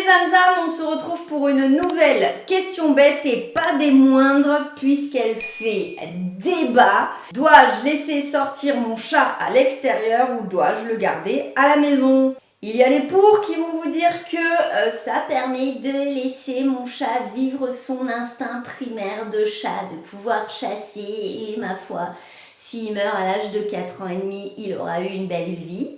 Zamzam, on se retrouve pour une nouvelle question bête et pas des moindres puisqu'elle fait débat. Dois-je laisser sortir mon chat à l'extérieur ou dois-je le garder à la maison? Il y a les pour qui vont vous dire que ça permet de laisser mon chat vivre son instinct primaire de chat, de pouvoir chasser et ma foi, s'il meurt à l'âge de 4 ans et demi, il aura eu une belle vie.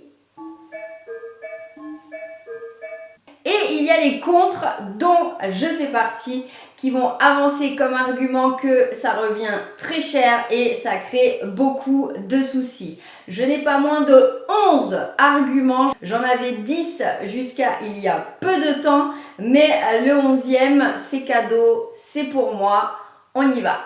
Et il y a les contres dont je fais partie qui vont avancer comme argument que ça revient très cher et ça crée beaucoup de soucis. Je n'ai pas moins de 11 arguments, j'en avais 10 jusqu'à il y a peu de temps, mais le 11e c'est cadeau, c'est pour moi, on y va.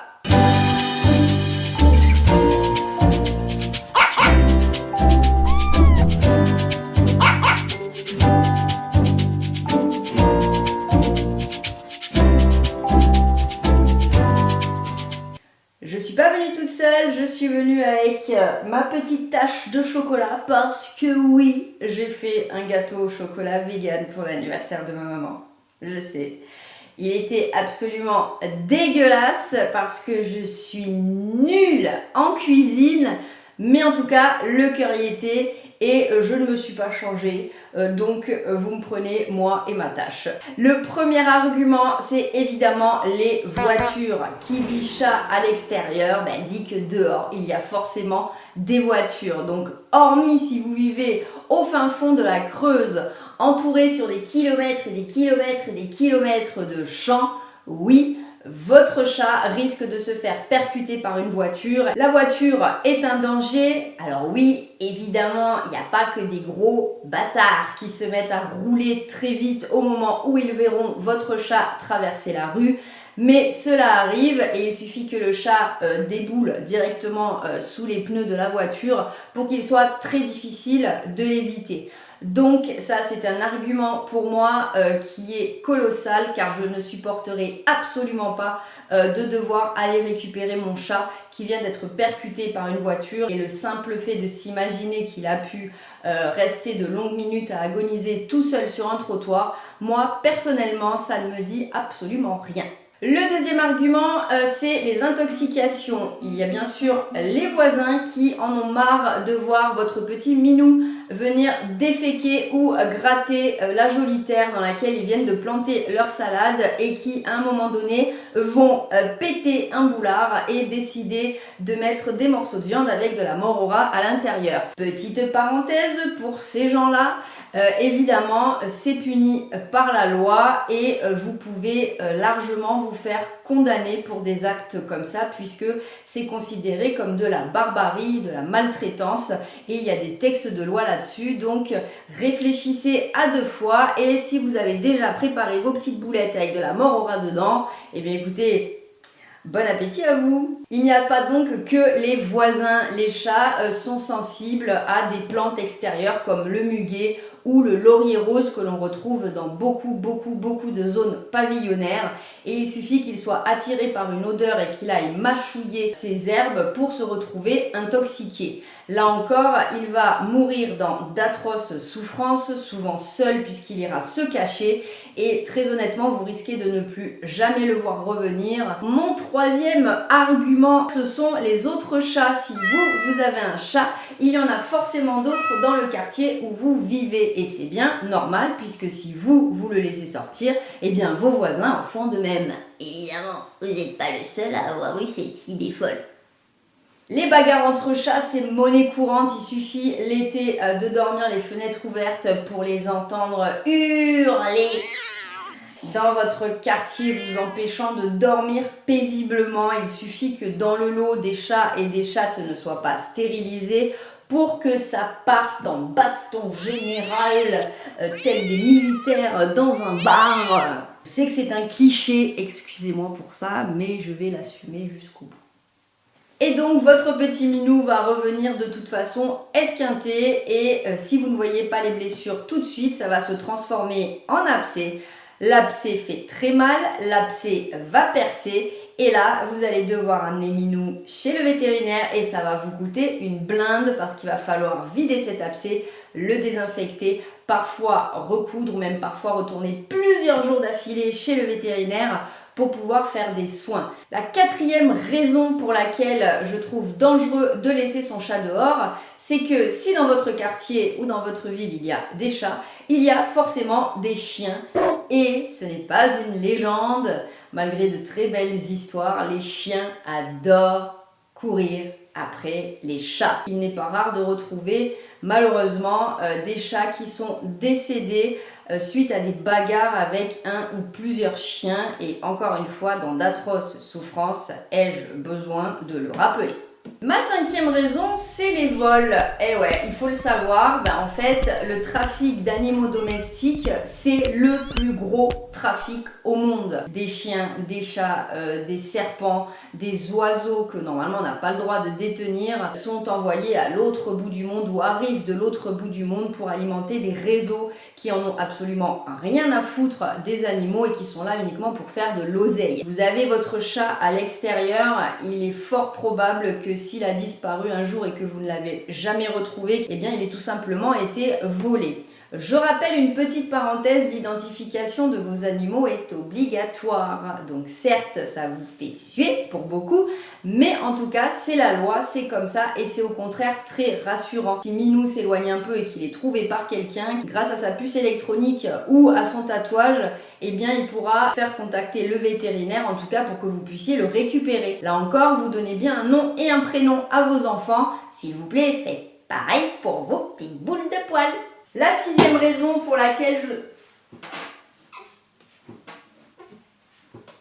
Je suis pas venue toute seule, je suis venue avec ma petite tache de chocolat parce que oui, j'ai fait un gâteau au chocolat vegan pour l'anniversaire de ma maman. Je sais, il était absolument dégueulasse parce que je suis nulle en cuisine, mais en tout cas le cœur y était et je ne me suis pas changée, donc vous me prenez moi et ma tâche. Le premier argument, c'est évidemment les voitures. Qui dit chat à l'extérieur, dit que dehors, il y a forcément des voitures. Donc hormis si vous vivez au fin fond de la Creuse, entouré sur des kilomètres et des kilomètres et des kilomètres de champs, oui, votre chat risque de se faire percuter par une voiture. La voiture est un danger. Alors oui, évidemment, il n'y a pas que des gros bâtards qui se mettent à rouler très vite au moment où ils verront votre chat traverser la rue. Mais cela arrive et il suffit que le chat déboule directement sous les pneus de la voiture pour qu'il soit très difficile de l'éviter. Donc ça c'est un argument pour moi qui est colossal car je ne supporterai absolument pas de devoir aller récupérer mon chat qui vient d'être percuté par une voiture et le simple fait de s'imaginer qu'il a pu rester de longues minutes à agoniser tout seul sur un trottoir, moi personnellement ça ne me dit absolument rien. Le deuxième argument, c'est les intoxications. Il y a bien sûr les voisins qui en ont marre de voir votre petit minou venir déféquer ou gratter la jolie terre dans laquelle ils viennent de planter leur salade et qui, à un moment donné, vont péter un boulard et décider de mettre des morceaux de viande avec de la morora à l'intérieur. Petite parenthèse pour ces gens-là, évidemment, c'est puni par la loi et vous pouvez largement vous faire condamner pour des actes comme ça puisque c'est considéré comme de la barbarie, de la maltraitance et il y a des textes de loi là-dessus. Donc réfléchissez à deux fois et si vous avez déjà préparé vos petites boulettes avec de la morora dedans, eh bien écoutez, bon appétit à vous! Il n'y a pas donc que les voisins, les chats sont sensibles à des plantes extérieures comme le muguet ou le laurier rose que l'on retrouve dans beaucoup de zones pavillonnaires et il suffit qu'il soit attiré par une odeur et qu'il aille mâchouiller ces herbes pour se retrouver intoxiqué. Là encore, il va mourir dans d'atroces souffrances, souvent seul puisqu'il ira se cacher et très honnêtement, vous risquez de ne plus jamais le voir revenir. Mon troisième argument, ce sont les autres chats. Si vous avez un chat, il y en a forcément d'autres dans le quartier où vous vivez et c'est bien normal puisque si vous le laissez sortir, eh bien vos voisins en font de même. Évidemment, vous n'êtes pas le seul à avoir eu cette idée folle. Les bagarres entre chats, c'est monnaie courante. Il suffit l'été de dormir les fenêtres ouvertes pour les entendre hurler dans votre quartier, vous empêchant de dormir paisiblement. Il suffit que dans le lot des chats et des chattes ne soient pas stérilisés pour que ça parte en baston général, tel des militaires dans un bar. Je sais que c'est un cliché, excusez-moi pour ça, mais je vais l'assumer jusqu'au bout. Et donc votre petit minou va revenir de toute façon esquinté et si vous ne voyez pas les blessures tout de suite, ça va se transformer en abcès. L'abcès fait très mal, l'abcès va percer et là vous allez devoir amener minou chez le vétérinaire et ça va vous coûter une blinde parce qu'il va falloir vider cet abcès, le désinfecter parfois recoudre ou même parfois retourner plusieurs jours d'affilée chez le vétérinaire pour pouvoir faire des soins. La quatrième raison pour laquelle je trouve dangereux de laisser son chat dehors, c'est que si dans votre quartier ou dans votre ville il y a des chats, il y a forcément des chiens. Et ce n'est pas une légende, malgré de très belles histoires, les chiens adorent courir après les chats. Il n'est pas rare de retrouver malheureusement des chats qui sont décédés suite à des bagarres avec un ou plusieurs chiens, et encore une fois dans d'atroces souffrances, ai-je besoin de le rappeler. Ma cinquième raison, c'est les vols. Et ouais, il faut le savoir, en fait, le trafic d'animaux domestiques, c'est le plus gros trafic au monde. Des chiens, des chats, des serpents, des oiseaux que normalement on n'a pas le droit de détenir sont envoyés à l'autre bout du monde ou arrivent de l'autre bout du monde pour alimenter des réseaux qui en ont absolument rien à foutre des animaux et qui sont là uniquement pour faire de l'oseille. Vous avez votre chat à l'extérieur, il est fort probable que s'il a disparu un jour et que vous ne l'avez jamais retrouvé, eh bien il est tout simplement été volé. Je rappelle une petite parenthèse, l'identification de vos animaux est obligatoire. Donc certes, ça vous fait suer pour beaucoup, mais en tout cas, c'est la loi, c'est comme ça et c'est au contraire très rassurant. Si Minou s'éloigne un peu et qu'il est trouvé par quelqu'un, grâce à sa puce électronique ou à son tatouage, eh bien il pourra faire contacter le vétérinaire, en tout cas pour que vous puissiez le récupérer. Là encore, vous donnez bien un nom et un prénom à vos enfants. S'il vous plaît, faites pareil pour vos petites boules de poils. La sixième raison pour laquelle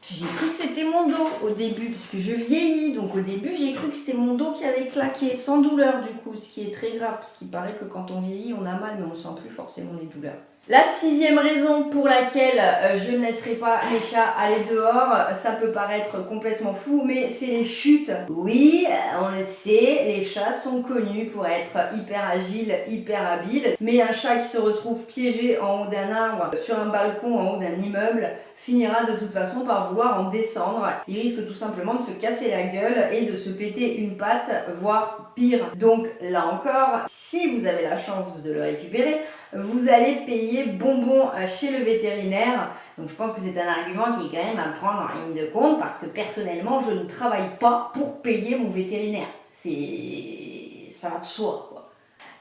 j'ai cru que c'était mon dos au début, parce que je vieillis, donc au début j'ai cru que c'était mon dos qui avait claqué, sans douleur du coup, ce qui est très grave, parce qu'il paraît que quand on vieillit on a mal, mais on ne sent plus forcément les douleurs. La sixième raison pour laquelle je ne laisserai pas les chats aller dehors, ça peut paraître complètement fou, mais c'est les chutes. Oui, on le sait, les chats sont connus pour être hyper agiles, hyper habiles, mais un chat qui se retrouve piégé en haut d'un arbre, sur un balcon, en haut d'un immeuble, finira de toute façon par vouloir en descendre. Il risque tout simplement de se casser la gueule et de se péter une patte, voire pire. Donc là encore, si vous avez la chance de le récupérer, vous allez payer bonbon chez le vétérinaire. Donc je pense que c'est un argument qui est quand même à prendre en ligne de compte, parce que personnellement je ne travaille pas pour payer mon vétérinaire. Ça va de soi, quoi.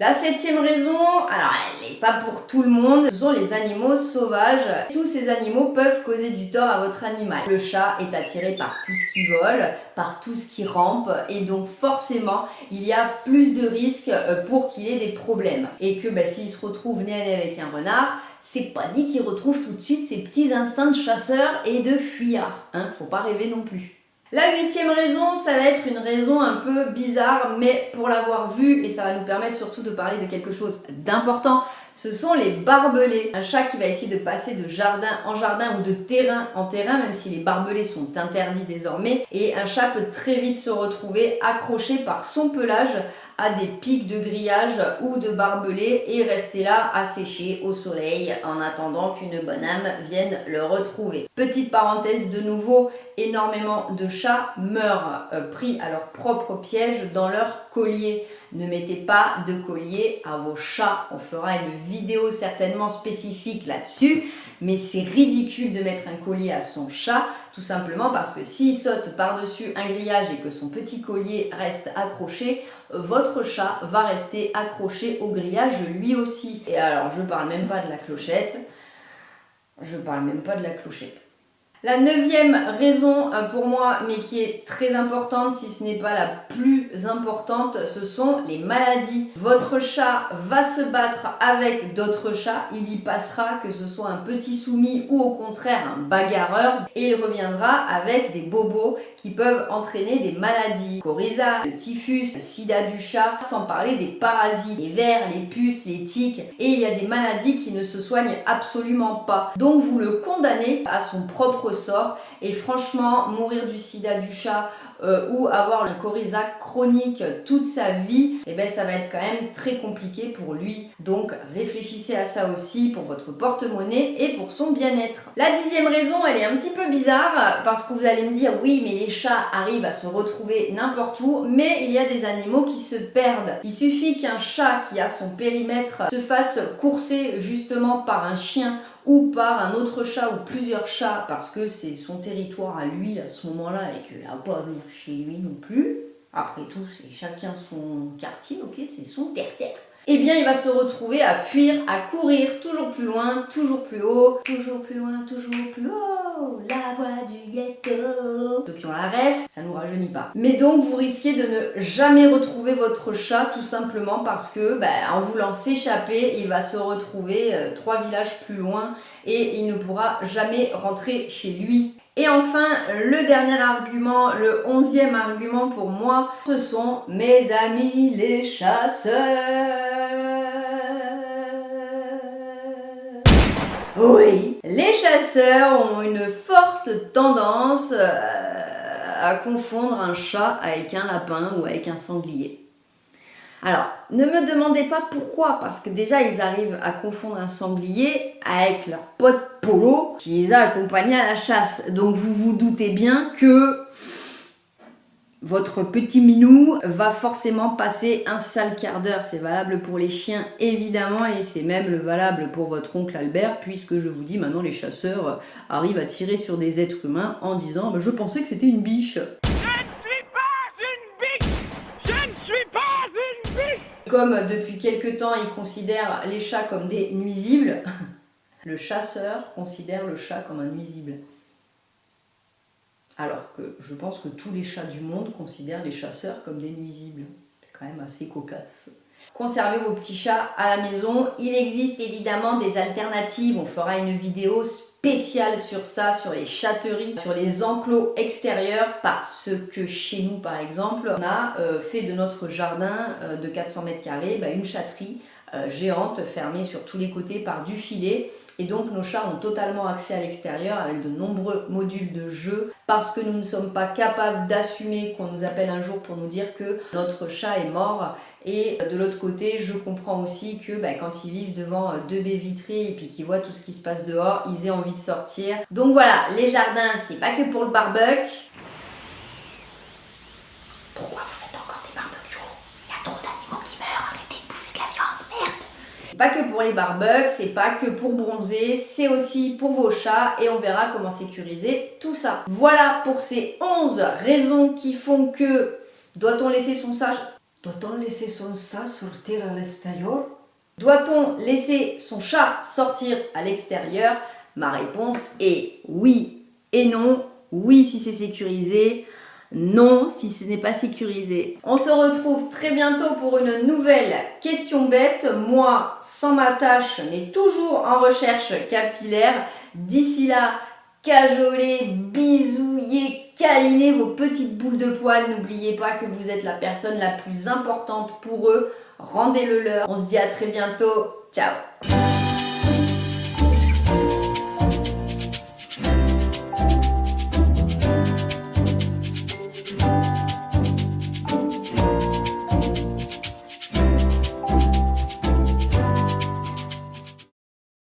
La septième raison, alors elle n'est pas pour tout le monde, ce sont les animaux sauvages. Tous ces animaux peuvent causer du tort à votre animal. Le chat est attiré par tout ce qui vole, par tout ce qui rampe, et donc forcément il y a plus de risques pour qu'il ait des problèmes. Et que s'il se retrouve nez à nez avec un renard, c'est pas dit qu'il retrouve tout de suite ses petits instincts de chasseur et de fuyard. Faut pas rêver non plus. La huitième raison, ça va être une raison un peu bizarre, mais pour l'avoir vue, et ça va nous permettre surtout de parler de quelque chose d'important, ce sont les barbelés. Un chat qui va essayer de passer de jardin en jardin ou de terrain en terrain, même si les barbelés sont interdits désormais, et un chat peut très vite se retrouver accroché par son pelage à des pics de grillage ou de barbelés et rester là à sécher au soleil en attendant qu'une bonne âme vienne le retrouver. Petite parenthèse de nouveau, énormément de chats meurent pris à leur propre piège dans leur collier. Ne mettez pas de collier à vos chats. On fera une vidéo certainement spécifique là-dessus, mais c'est ridicule de mettre un collier à son chat, tout simplement parce que s'il saute par-dessus un grillage et que son petit collier reste accroché, votre chat va rester accroché au grillage lui aussi. Et alors, je parle même pas de la clochette. La neuvième raison pour moi, mais qui est très importante, si ce n'est pas la plus importante, ce sont les maladies. Votre chat va se battre avec d'autres chats, il y passera, que ce soit un petit soumis ou au contraire un bagarreur, et il reviendra avec des bobos qui peuvent entraîner des maladies. Coryza, le typhus, le sida du chat, sans parler des parasites, les vers, les puces, les tiques, et il y a des maladies qui ne se soignent absolument pas. Donc vous le condamnez à son propre ressort. Et franchement, mourir du sida du chat ou avoir un coryza chronique toute sa vie, eh ben, ça va être quand même très compliqué pour lui. Donc réfléchissez à ça aussi pour votre porte-monnaie et pour son bien-être. La 10e raison, elle est un petit peu bizarre parce que vous allez me dire oui, mais les chats arrivent à se retrouver n'importe où, mais il y a des animaux qui se perdent. Il suffit qu'un chat qui a son périmètre se fasse courser justement par un chien ou par un autre chat ou plusieurs chats parce que c'est son territoire à lui à ce moment-là et qu'il n'a pas à venir chez lui non plus. Après tout, c'est chacun son quartier, ok, c'est son terre-terre. Eh bien, il va se retrouver à fuir, à courir toujours plus loin, toujours plus haut, toujours plus loin, toujours plus haut, la voix du ghetto. Ceux qui ont la ref, ça nous rajeunit pas. Mais donc, vous risquez de ne jamais retrouver votre chat, tout simplement parce que, en voulant s'échapper, il va se retrouver 3 villages plus loin et il ne pourra jamais rentrer chez lui. Et enfin, le dernier argument, le 11e argument pour moi, ce sont mes amis les chasseurs. Oui, les chasseurs ont une forte tendance à confondre un chat avec un lapin ou avec un sanglier. Alors, ne me demandez pas pourquoi, parce que déjà ils arrivent à confondre un sanglier avec leur pote Polo qui les a accompagnés à la chasse. Donc vous vous doutez bien que votre petit minou va forcément passer un sale quart d'heure. C'est valable pour les chiens évidemment et c'est même valable pour votre oncle Albert puisque je vous dis maintenant les chasseurs arrivent à tirer sur des êtres humains en disant je pensais que c'était une biche. Comme depuis quelque temps, il considère les chats comme des nuisibles, le chasseur considère le chat comme un nuisible. Alors que je pense que tous les chats du monde considèrent les chasseurs comme des nuisibles. C'est quand même assez cocasse. Conservez vos petits chats à la maison. Il existe évidemment des alternatives. On fera une vidéo spéciale sur ça, sur les chatteries, sur les enclos extérieurs, parce que chez nous par exemple, on a fait de notre jardin de 400 mètres carrés une chatterie géante fermée sur tous les côtés par du filet. Et donc nos chats ont totalement accès à l'extérieur avec de nombreux modules de jeu parce que nous ne sommes pas capables d'assumer qu'on nous appelle un jour pour nous dire que notre chat est mort. Et de l'autre côté, je comprends aussi que quand ils vivent devant 2 baies vitrées et puis qu'ils voient tout ce qui se passe dehors, ils aient envie de sortir. Donc voilà, les jardins, c'est pas que pour le barbecue. Pourquoi vous faites encore des barbecues? Il y a trop d'animaux qui meurent, arrêtez de bouffer de la viande, merde! C'est pas que pour les barbecues, c'est pas que pour bronzer, c'est aussi pour vos chats et on verra comment sécuriser tout ça. Voilà pour ces 11 raisons qui font que doit-on laisser son chat sortir à l'extérieur? Doit-on laisser son chat sortir à l'extérieur? Ma réponse est oui et non. Oui si c'est sécurisé, non si ce n'est pas sécurisé. On se retrouve très bientôt pour une nouvelle question bête. Moi, sans ma tâche, mais toujours en recherche capillaire. D'ici là, cajolez, bisouillez, câlinez vos petites boules de poils. N'oubliez pas que vous êtes la personne la plus importante pour eux. Rendez-le leur. On se dit à très bientôt. Ciao.